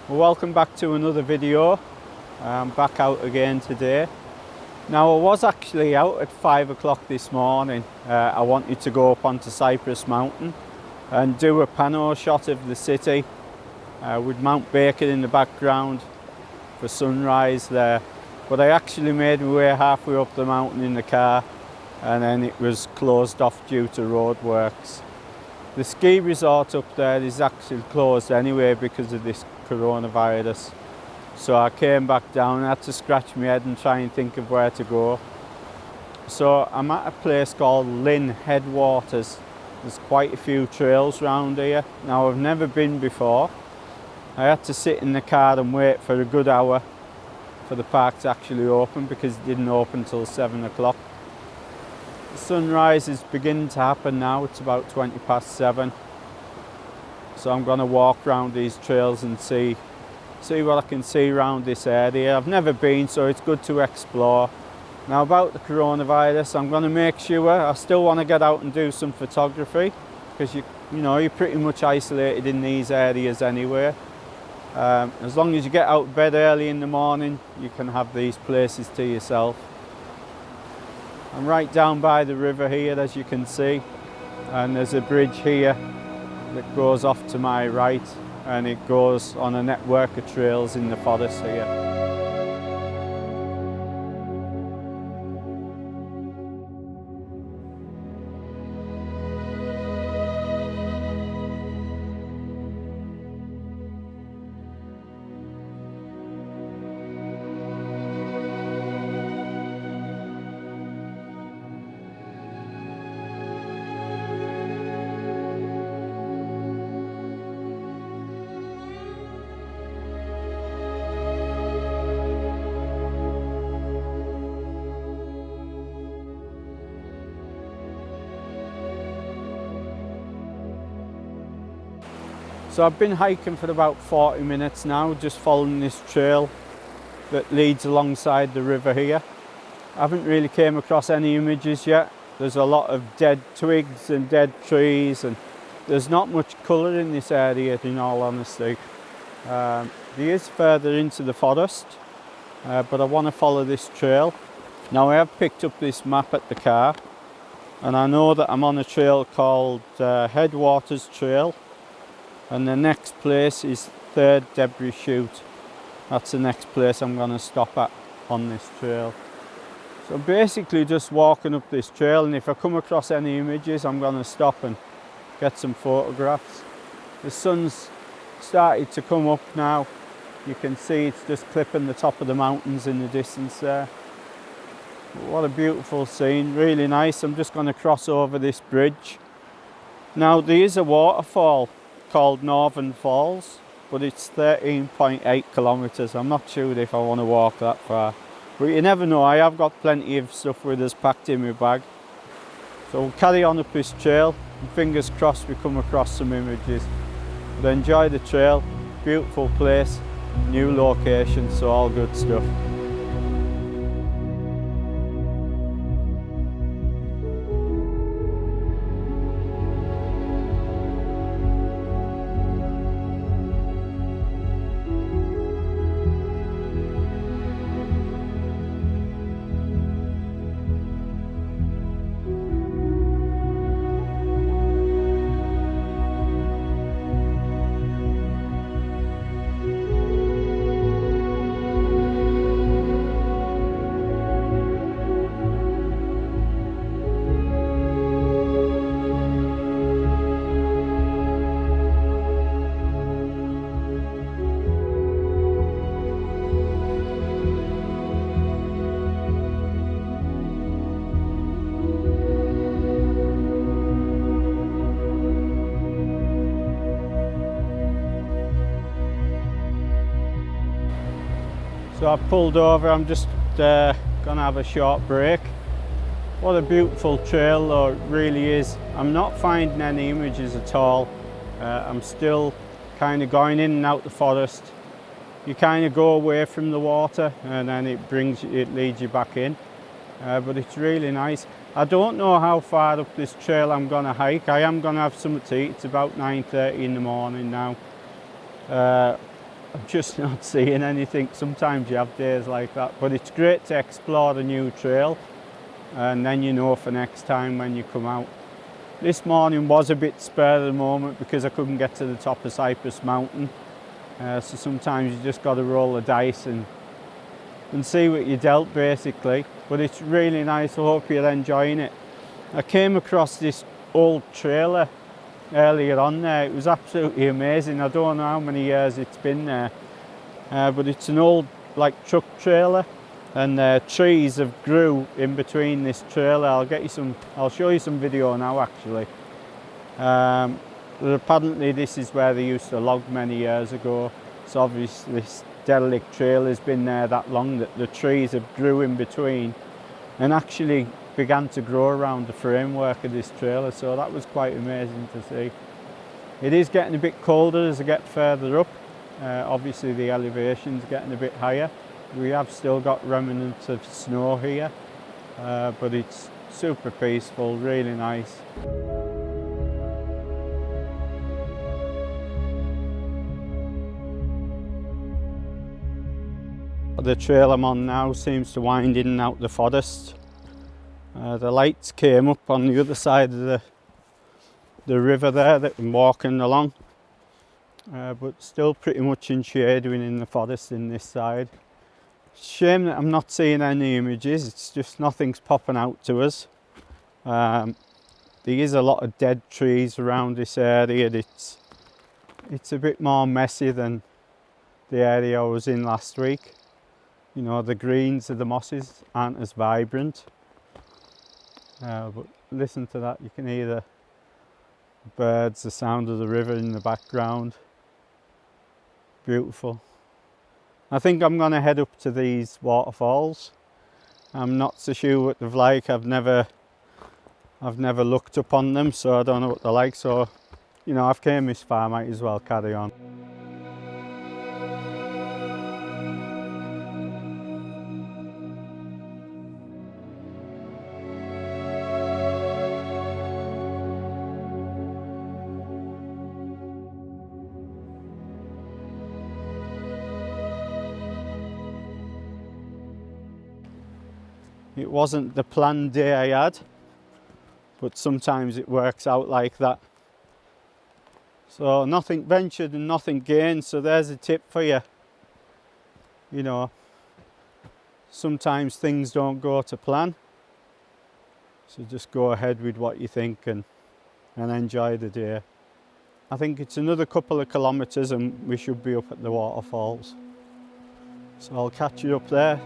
Well, welcome back to another video. I'm back out again today. Now I was actually out at 5 o'clock this morning. I wanted to go up onto Cypress mountain and do a pano shot of the city with Mount Bacon in the background for sunrise there. But I actually made my way halfway up the mountain in the car and then it was closed off due to roadworks. The ski resort up there is actually closed anyway because of this coronavirus. So I came back down, I had to scratch my head and try and think of where to go. So I'm at a place called Lynn Headwaters. There's quite a few trails around here. Now I've never been before. I had to sit in the car and wait for a good hour for the park to actually open because it didn't open till 7 o'clock. The sunrise is beginning to happen now, it's about 20 past 7. So I'm going to walk around these trails and see what I can see around this area. I've never been, so it's good to explore. Now about the coronavirus, I'm going to make sure I still want to get out and do some photography because you're pretty much isolated in these areas anyway. As long as you get out of bed early in the morning, you can have these places to yourself. I'm right down by the river here, as you can see, and there's a bridge here that goes off to my right, and it goes on a network of trails in the forest here. So I've been hiking for about 40 minutes now, just following this trail that leads alongside the river here. I haven't really came across any images yet. There's a lot of dead twigs and dead trees, and there's not much colour in this area, in all honesty. There is further into the forest, but I want to follow this trail. Now I have picked up this map at the car, and I know that I'm on a trail called Headwaters Trail. And the next place is 3rd Debris Chute. That's the next place I'm going to stop at on this trail. So basically just walking up this trail, and if I come across any images I'm going to stop and get some photographs. The sun's started to come up now. You can see it's just clipping the top of the mountains in the distance there. What a beautiful scene, really nice. I'm just going to cross over this bridge. Now there is a waterfall called Northern Falls, but it's 13.8 kilometres. I'm not sure if I want to walk that far, but you never know. I have got plenty of stuff with us packed in my bag, so we'll carry on up this trail and fingers crossed we come across some images. But enjoy the trail, beautiful place, new location, so all good stuff. So I've pulled over, I'm just gonna have a short break. What a beautiful trail though, it really is. I'm not finding any images at all. I'm still kind of going in and out the forest. You kind of go away from the water and then it leads you back in. But it's really nice. I don't know how far up this trail I'm gonna hike. I am gonna have something to eat. It's about 9:30 in the morning now. I I'm just not seeing anything. Sometimes you have days like that, but it's great to explore the new trail, and then you know for next time when you come out. This morning was a bit spur of the moment because I couldn't get to the top of Cypress Mountain, so sometimes you just got to roll the dice and see what you dealt, basically. But it's really nice. I hope you're enjoying it. I came across this old trailer earlier on there. It was absolutely amazing. I don't know how many years it's been there, but it's an old truck trailer, and trees have grew in between this trailer. I'll show you some video now actually. But apparently this is where they used to log many years ago, so obviously this derelict trail has been there that long that the trees have grew in between and actually began to grow around the framework of this trailer, so that was quite amazing to see. It is getting a bit colder as I get further up. Obviously the elevation's getting a bit higher. We have still got remnants of snow here, but it's super peaceful, really nice. The trail I'm on now seems to wind in and out the forest. The lights came up on the other side of the river there that I'm walking along, but still pretty much in shading in the forest in this side. Shame that I'm not seeing any images, it's just nothing's popping out to us. There is a lot of dead trees around this area. It's a bit more messy than the area I was in last week. You know, the greens of the mosses aren't as vibrant. But listen to that, you can hear the birds, the sound of the river in the background. Beautiful. I think I'm going to head up to these waterfalls. I'm not so sure what they're like. I've never looked upon them, so I don't know what they're like. So, you know, I've came this far, might as well carry on. It wasn't the planned day I had, but sometimes it works out like that. So nothing ventured and nothing gained, so there's a tip for you. You know, sometimes things don't go to plan, so just go ahead with what you think and enjoy the day. I think it's another couple of kilometres and we should be up at the waterfalls. So I'll catch you up there,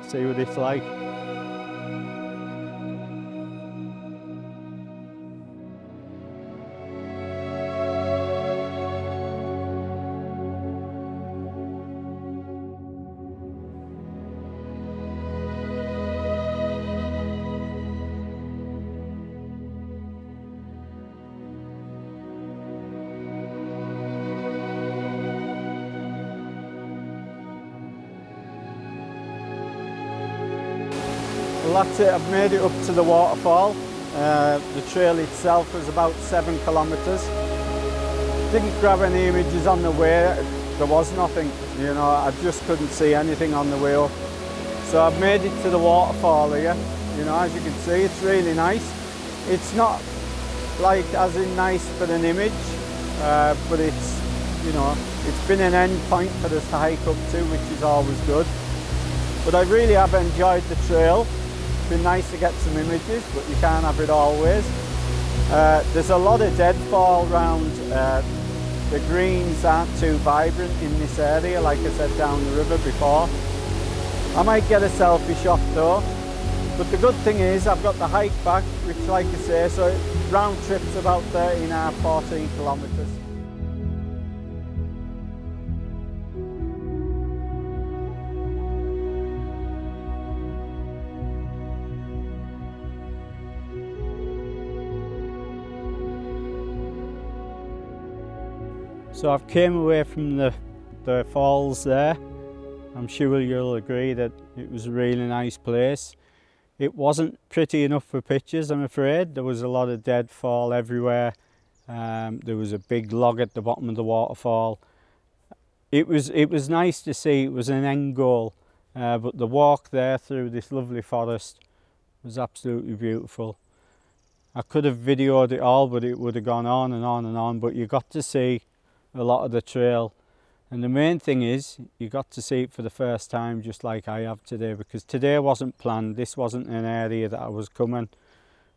see what it's like. Well, that's it, I've made it up to the waterfall. The trail itself was about 7 kilometres. Didn't grab any images on the way, there was nothing, you know, I just couldn't see anything on the way up. So I've made it to the waterfall here. You know, as you can see, it's really nice. It's not like as in nice for an image, but it's, you know, it's been an end point for us to hike up to, which is always good. But I really have enjoyed the trail. It's been nice to get some images, but you can't have it always. There's a lot of deadfall around. The greens aren't too vibrant in this area, like I said down the river before. I might get a selfie shot though. But the good thing is I've got the hike back, which, like I say, so round trip's about 13.5, 14 kilometres. So I've came away from the falls there. I'm sure you'll agree that it was a really nice place. It wasn't pretty enough for pictures, I'm afraid. There was a lot of deadfall everywhere. There was a big log at the bottom of the waterfall. it was nice to see. It was an end goal, but the walk there through this lovely forest was absolutely beautiful. I could have videoed it all, but it would have gone on and on and on, but you got to see a lot of the trail. And the main thing is, you got to see it for the first time, just like I have today, because today wasn't planned. This wasn't an area that I was coming.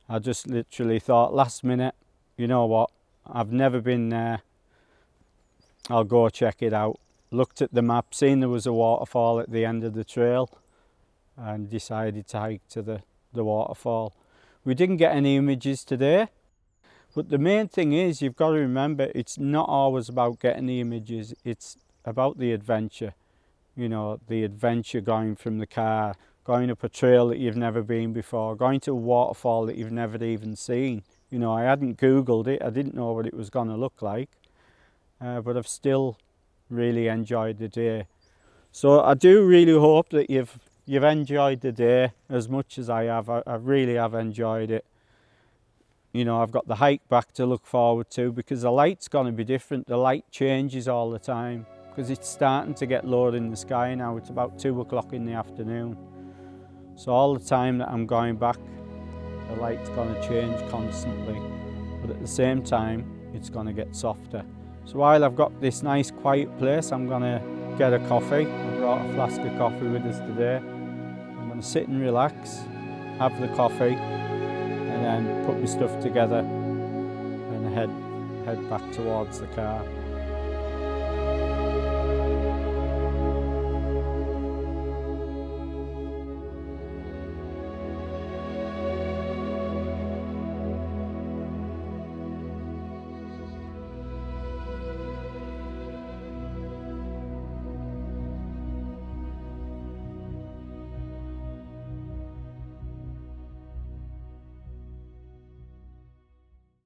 I just literally thought last minute, you know what, I've never been there, I'll go check it out. Looked at the map, seen there was a waterfall at the end of the trail, and decided to hike to the waterfall. We didn't get any images today, but the main thing is, you've got to remember, it's not always about getting the images, it's about the adventure. You know, the adventure going from the car, going up a trail that you've never been before, going to a waterfall that you've never even seen. You know, I hadn't Googled it, I didn't know what it was going to look like, but I've still really enjoyed the day. So I do really hope that you've enjoyed the day as much as I have. I really have enjoyed it. You know, I've got the hike back to look forward to, because the light's going to be different. The light changes all the time because it's starting to get lower in the sky now. It's about 2 o'clock in the afternoon. So all the time that I'm going back, the light's going to change constantly. But at the same time, it's going to get softer. So while I've got this nice quiet place, I'm going to get a coffee. I brought a flask of coffee with us today. I'm going to sit and relax, have the coffee, and then put my stuff together and head back towards the car.